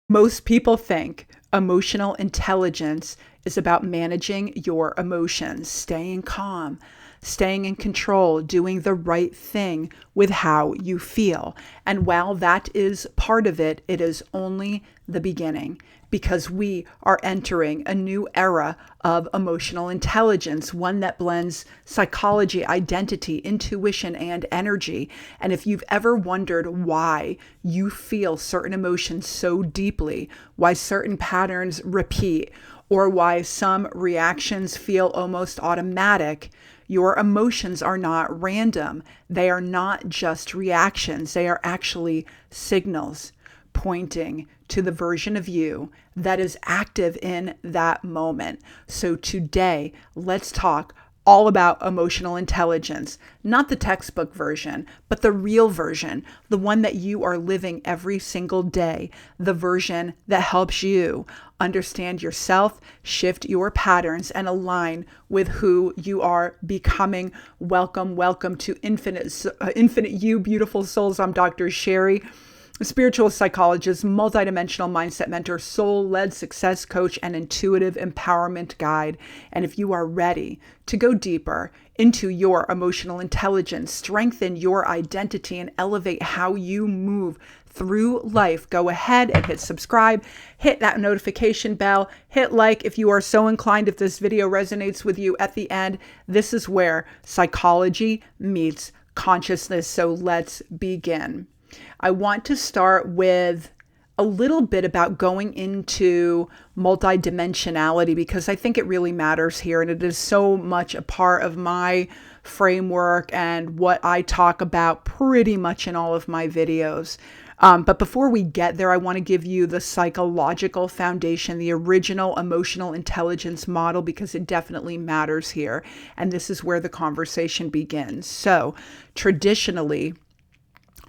Most people think emotional intelligence is about managing your emotions, staying calm, staying in control, doing the right thing with how you feel. And while that is part of it, it is only the beginning because we are entering a new era of emotional intelligence, one that blends psychology, identity, intuition, and energy. And if you've ever wondered why you feel certain emotions so deeply, why certain patterns repeat, or why some reactions feel almost automatic, your emotions are not random. They are not just reactions. They are actually signals pointing to the version of you that is active in that moment. So today, let's talk all about emotional intelligence, not the textbook version, but the real version, the one that you are living every single day, the version that helps you understand yourself, shift your patterns, and align with who you are becoming. Welcome to Infinite You, beautiful souls. I'm Dr. Sheri, spiritual psychologist, multidimensional mindset mentor, soul-led success coach, and intuitive empowerment guide. And if you are ready to go deeper into your emotional intelligence, strengthen your identity, and elevate how you move through life, go ahead and hit subscribe, hit that notification bell, hit like if you are so inclined, if this video resonates with you at the end. This is where psychology meets consciousness. So let's begin. I want to start with a little bit about going into multidimensionality because I think it really matters here, and it is so much a part of my framework and what I talk about pretty much in all of my videos. But before we get there, I want to give you the psychological foundation, the original emotional intelligence model, because it definitely matters here. And this is where the conversation begins. So traditionally,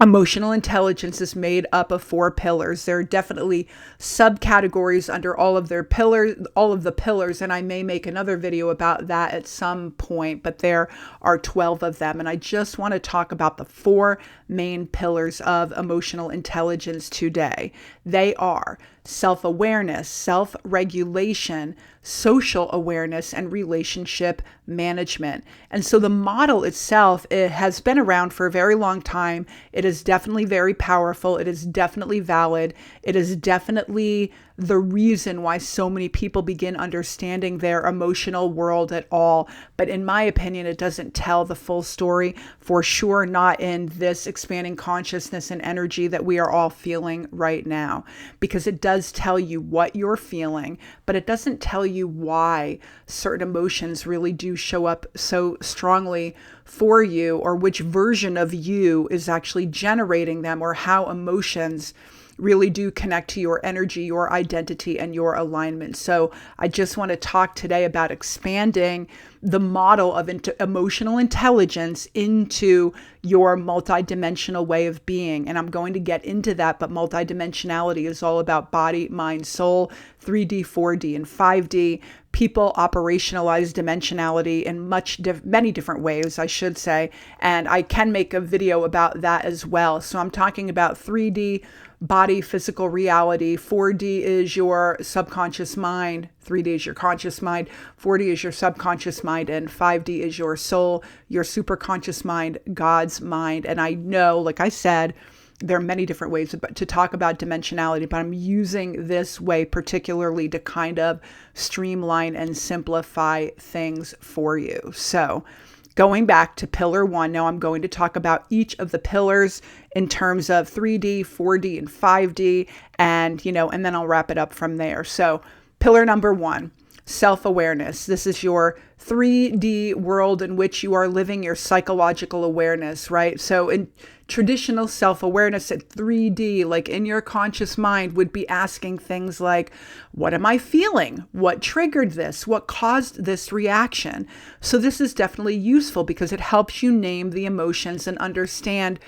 emotional intelligence is made up of 4 pillars. There are definitely subcategories under all of the pillars, and I may make another video about that at some point, but there are 12 of them. And I just want to talk about the 4 main pillars of emotional intelligence today. They are self-awareness, self-regulation, social awareness, and relationship management. And so the model itself, it has been around for a very long time. It is definitely very powerful. It is definitely valid. It is definitely the reason why so many people begin understanding their emotional world at all. But in my opinion, it doesn't tell the full story, for sure not in this expanding consciousness and energy that we are all feeling right now, because it does tell you what you're feeling, but it doesn't tell you why certain emotions really do show up so strongly for you, or which version of you is actually generating them, or how emotions really do connect to your energy, your identity, and your alignment. So I just want to talk today about expanding the model of emotional intelligence into your multidimensional way of being. And I'm going to get into that, but multidimensionality is all about body, mind, soul, 3D, 4D, and 5D. People operationalize dimensionality in many different ways, I should say. And I can make a video about that as well. So I'm talking about 3D, body, physical reality. 4D is your subconscious mind. 3D is your conscious mind. 4D is your subconscious mind. And 5D is your soul, your superconscious mind, God's mind. And I know, like I said, there are many different ways to talk about dimensionality, but I'm using this way particularly to kind of streamline and simplify things for you. So going back to pillar 1, now I'm going to talk about each of the pillars in terms of 3D, 4D, and 5D, and then I'll wrap it up from there. So pillar number 1, self-awareness. This is your 3D world in which you are living your psychological awareness, right? So in traditional self-awareness at 3D, like in your conscious mind, would be asking things like, what am I feeling? What triggered this? What caused this reaction? So this is definitely useful because it helps you name the emotions and understand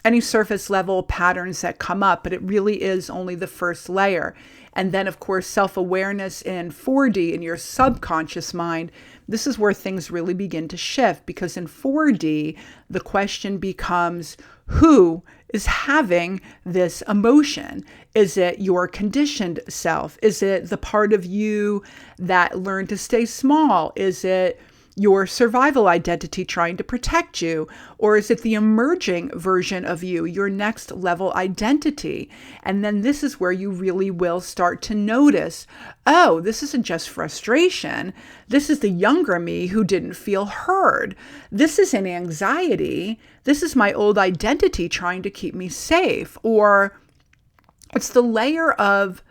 any surface level patterns that come up, but it really is only the first layer. And then, of course, self-awareness in 4D, in your subconscious mind, this is where things really begin to shift, because in 4D, the question becomes, who is having this emotion? Is it your conditioned self? Is it the part of you that learned to stay small? Is it your survival identity trying to protect you? Or is it the emerging version of you, your next level identity? And then this is where you really will start to notice, oh, this isn't just frustration. This is the younger me who didn't feel heard. This is an anxiety. This is my old identity trying to keep me safe. Or it's the layer of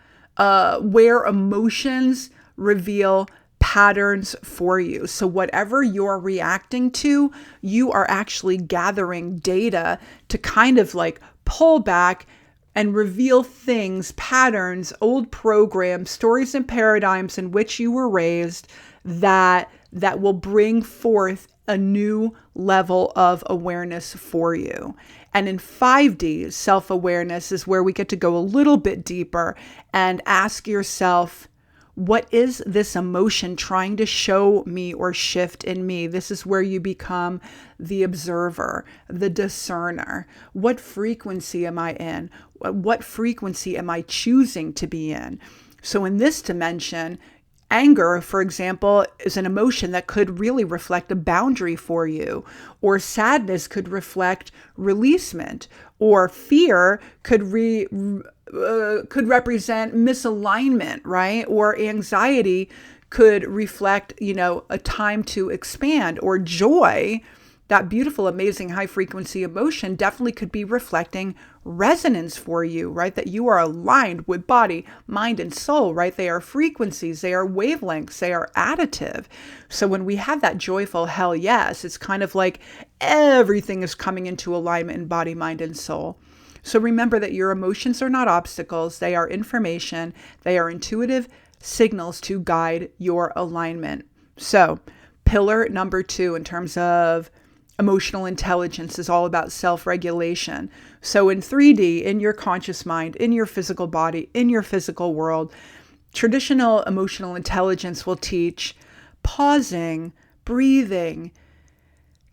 where emotions reveal patterns for you. So whatever you're reacting to, you are actually gathering data to kind of like pull back and reveal things, patterns, old programs, stories and paradigms in which you were raised that will bring forth a new level of awareness for you. And in 5D, self-awareness is where we get to go a little bit deeper and ask yourself, what is this emotion trying to show me or shift in me? This is where you become the observer, the discerner. What frequency am I in? What frequency am I choosing to be in? So in this dimension, anger, for example, is an emotion that could really reflect a boundary for you, or sadness could reflect releasement, or fear could represent misalignment, right? Or anxiety could reflect, a time to expand, or joy, that beautiful, amazing, high frequency emotion definitely could be reflecting resonance for you, right? That you are aligned with body, mind, and soul, right? They are frequencies, they are wavelengths, they are additive. So when we have that joyful hell yes, it's kind of like everything is coming into alignment in body, mind, and soul. So remember that your emotions are not obstacles. They are information. They are intuitive signals to guide your alignment. So pillar number 2 in terms of emotional intelligence is all about self-regulation. So in 3D, in your conscious mind, in your physical body, in your physical world, traditional emotional intelligence will teach pausing, breathing,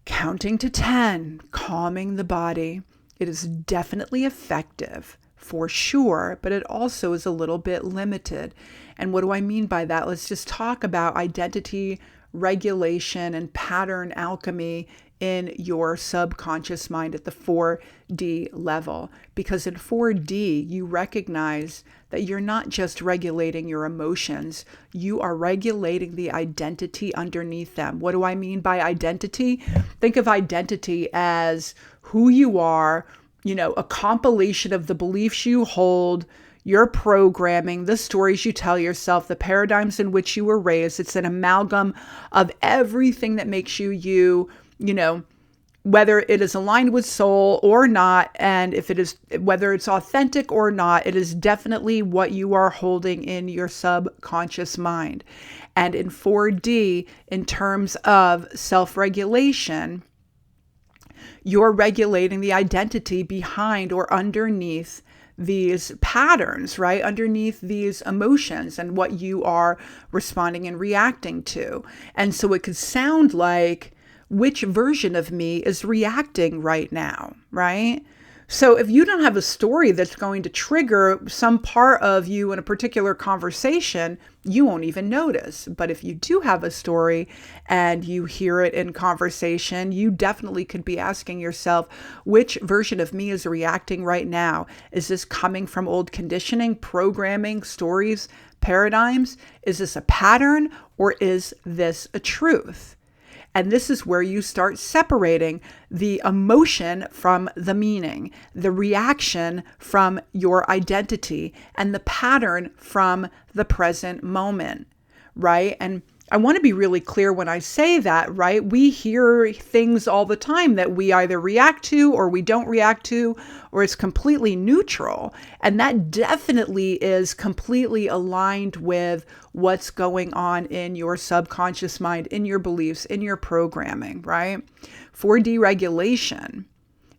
counting to 10, calming the body. It is definitely effective for sure, but it also is a little bit limited. And what do I mean by that? Let's just talk about identity regulation and pattern alchemy in your subconscious mind at the 4D level. Because in 4D, you recognize that you're not just regulating your emotions, you are regulating the identity underneath them. What do I mean by identity? Think of identity as who you are, a compilation of the beliefs you hold, your programming, the stories you tell yourself, the paradigms in which you were raised. It's an amalgam of everything that makes you you, whether it is aligned with soul or not, and whether it's authentic or not, it is definitely what you are holding in your subconscious mind. And in 4D, in terms of self-regulation, you're regulating the identity behind or underneath these patterns, right? Underneath these emotions and what you are responding and reacting to. And so it could sound like, which version of me is reacting right now, right? So if you don't have a story that's going to trigger some part of you in a particular conversation, you won't even notice. But if you do have a story and you hear it in conversation, you definitely could be asking yourself, which version of me is reacting right now? Is this coming from old conditioning, programming, stories, paradigms? Is this a pattern, or is this a truth? And this is where you start separating the emotion from the meaning, the reaction from your identity, and the pattern from the present moment, right? And I want to be really clear when I say that, right? We hear things all the time that we either react to or we don't react to, or it's completely neutral. And that definitely is completely aligned with what's going on in your subconscious mind, in your beliefs, in your programming, right? 4D regulation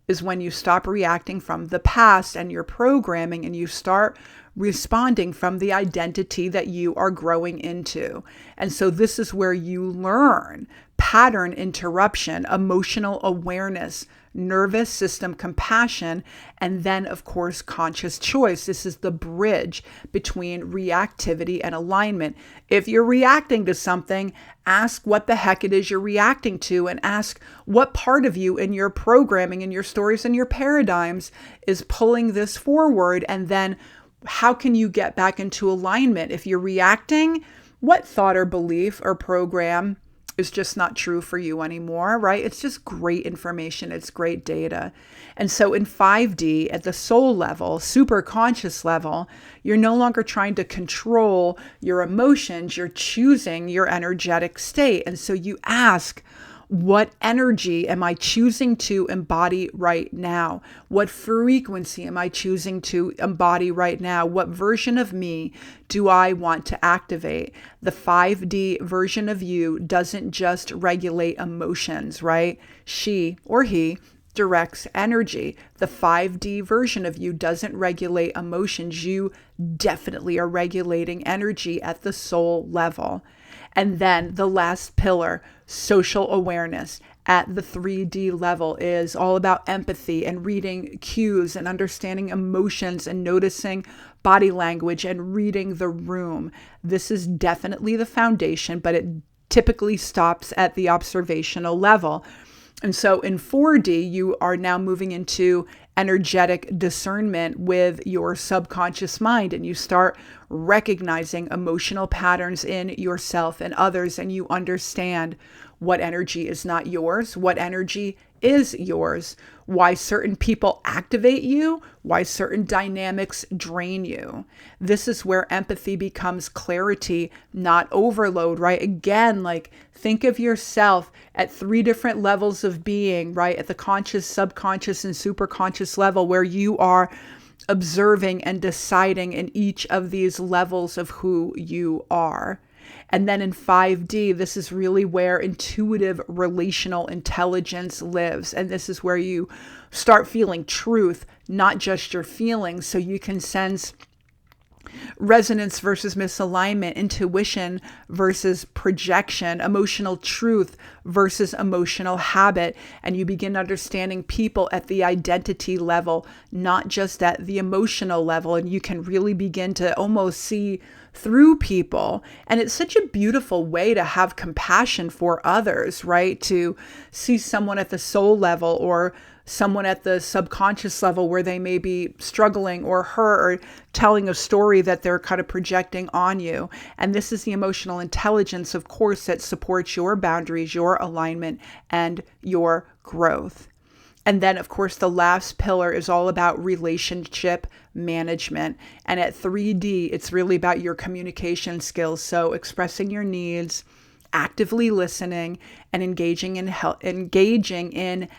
is when you stop reacting from the past and your programming and you start responding from the identity that you are growing into. And so this is where you learn pattern interruption, emotional awareness, nervous system compassion, and then, of course, conscious choice. This is the bridge between reactivity and alignment. If you're reacting to something, ask what the heck it is you're reacting to, and ask what part of you in your programming and your stories and your paradigms is pulling this forward, and then how can you get back into alignment? If you're reacting, what thought or belief or program is just not true for you anymore, right? It's just great information. It's great data. And so in 5D, at the soul level, super conscious level, you're no longer trying to control your emotions. You're choosing your energetic state. And so you ask, what energy am I choosing to embody right now? What frequency am I choosing to embody right now? What version of me do I want to activate? The 5D version of you doesn't just regulate emotions, right? She or he directs energy. The 5D version of you doesn't regulate emotions. You definitely are regulating energy at the soul level. And then the last pillar, social awareness at the 3D level, is all about empathy and reading cues and understanding emotions and noticing body language and reading the room. This is definitely the foundation, but it typically stops at the observational level. And so in 4D, you are now moving into energetic discernment with your subconscious mind, and you start recognizing emotional patterns in yourself and others, and you understand what energy is not yours, what energy is yours, why certain people activate you, why certain dynamics drain you. This is where empathy becomes clarity, not overload, right? Again, like think of yourself at 3 different levels of being, right? At the conscious, subconscious, and superconscious level, where you are observing and deciding in each of these levels of who you are. And then in 5D, this is really where intuitive relational intelligence lives. And this is where you start feeling truth, not just your feelings, so you can sense resonance versus misalignment, intuition versus projection, emotional truth versus emotional habit. And you begin understanding people at the identity level, not just at the emotional level. And you can really begin to almost see through people. And it's such a beautiful way to have compassion for others, right? To see someone at the soul level or someone at the subconscious level where they may be struggling or hurt or telling a story that they're kind of projecting on you. And this is the emotional intelligence, of course, that supports your boundaries, your alignment, and your growth. And then, of course, the last pillar is all about relationship management. And at 3D, it's really about your communication skills. So expressing your needs, actively listening, and engaging in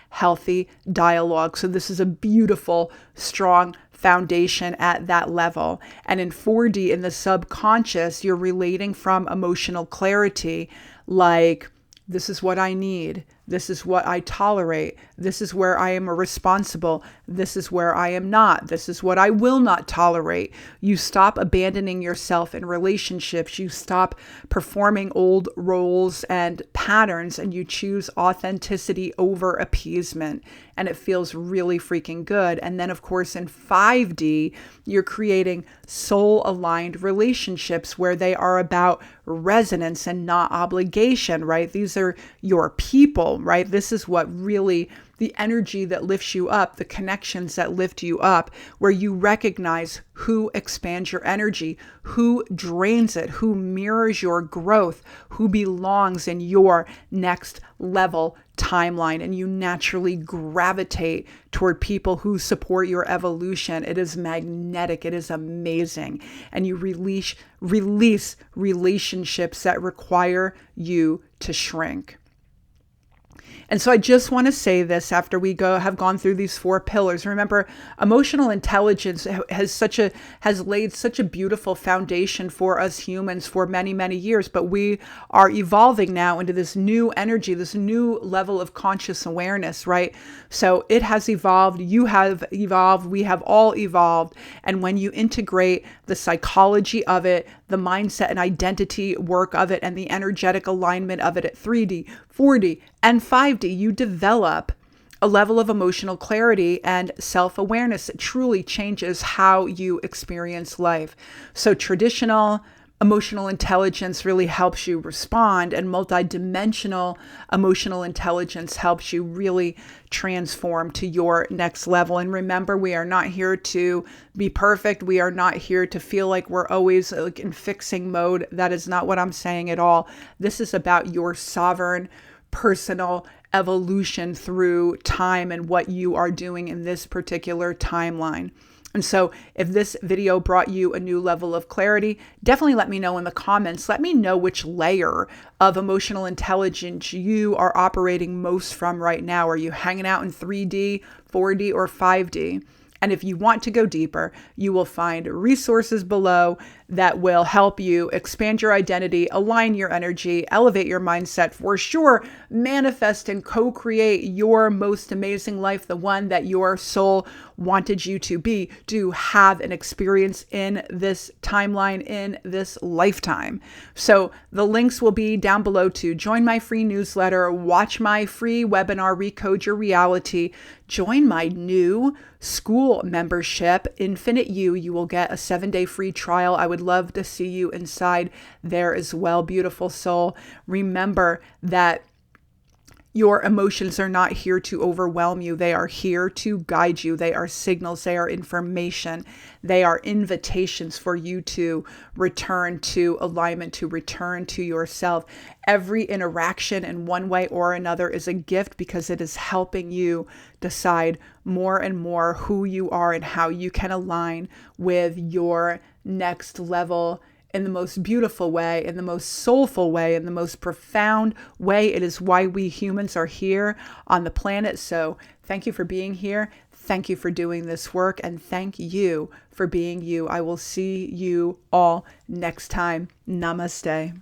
healthy dialogue. So this is a beautiful, strong foundation at that level. And in 4D, in the subconscious, you're relating from emotional clarity, like, this is what I need. This is what I tolerate. This is where I am responsible. This is where I am not. This is what I will not tolerate. You stop abandoning yourself in relationships. You stop performing old roles and patterns, and you choose authenticity over appeasement. And it feels really freaking good. And then, of course, in 5D, you're creating soul-aligned relationships where they are about resonance and not obligation, right? These are your people, right? This is what really, the energy that lifts you up, the connections that lift you up, where you recognize who expands your energy, who drains it, who mirrors your growth, who belongs in your next level timeline. And you naturally gravitate toward people who support your evolution. It is magnetic. It is amazing. And you release relationships that require you to shrink. And so I just want to say this after we have gone through these 4 pillars. Remember, emotional intelligence has laid such a beautiful foundation for us humans for many, many years, but we are evolving now into this new energy, this new level of conscious awareness, right? So it has evolved, you have evolved, we have all evolved. And when you integrate the psychology of it, the mindset and identity work of it, and the energetic alignment of it at 3D, 4D, and 5D, you develop a level of emotional clarity and self-awareness that truly changes how you experience life. So traditional emotional intelligence really helps you respond, and multidimensional emotional intelligence helps you really transform to your next level. And remember, we are not here to be perfect. We are not here to feel like we're always like in fixing mode. That is not what I'm saying at all. This is about your sovereign personal evolution through time and what you are doing in this particular timeline. And so if this video brought you a new level of clarity, definitely let me know in the comments. Let me know which layer of emotional intelligence you are operating most from right now. Are you hanging out in 3D, 4D, or 5D? And if you want to go deeper, you will find resources below that will help you expand your identity, align your energy, elevate your mindset, for sure, manifest and co-create your most amazing life, the one that your soul wanted you to be, to have an experience in this timeline, in this lifetime. So the links will be down below to join my free newsletter, watch my free webinar, Recode Your Reality, join my new school membership, Infinite You. You will get a 7-day free trial. I would love to see you inside there as well, beautiful soul. Remember that your emotions are not here to overwhelm you. They are here to guide you. They are signals. They are information. They are invitations for you to return to alignment, to return to yourself. Every interaction in one way or another is a gift because it is helping you decide more and more who you are and how you can align with your next level in the most beautiful way, in the most soulful way, in the most profound way. It is why we humans are here on the planet. So thank you for being here. Thank you for doing this work. And thank you for being you. I will see you all next time. Namaste.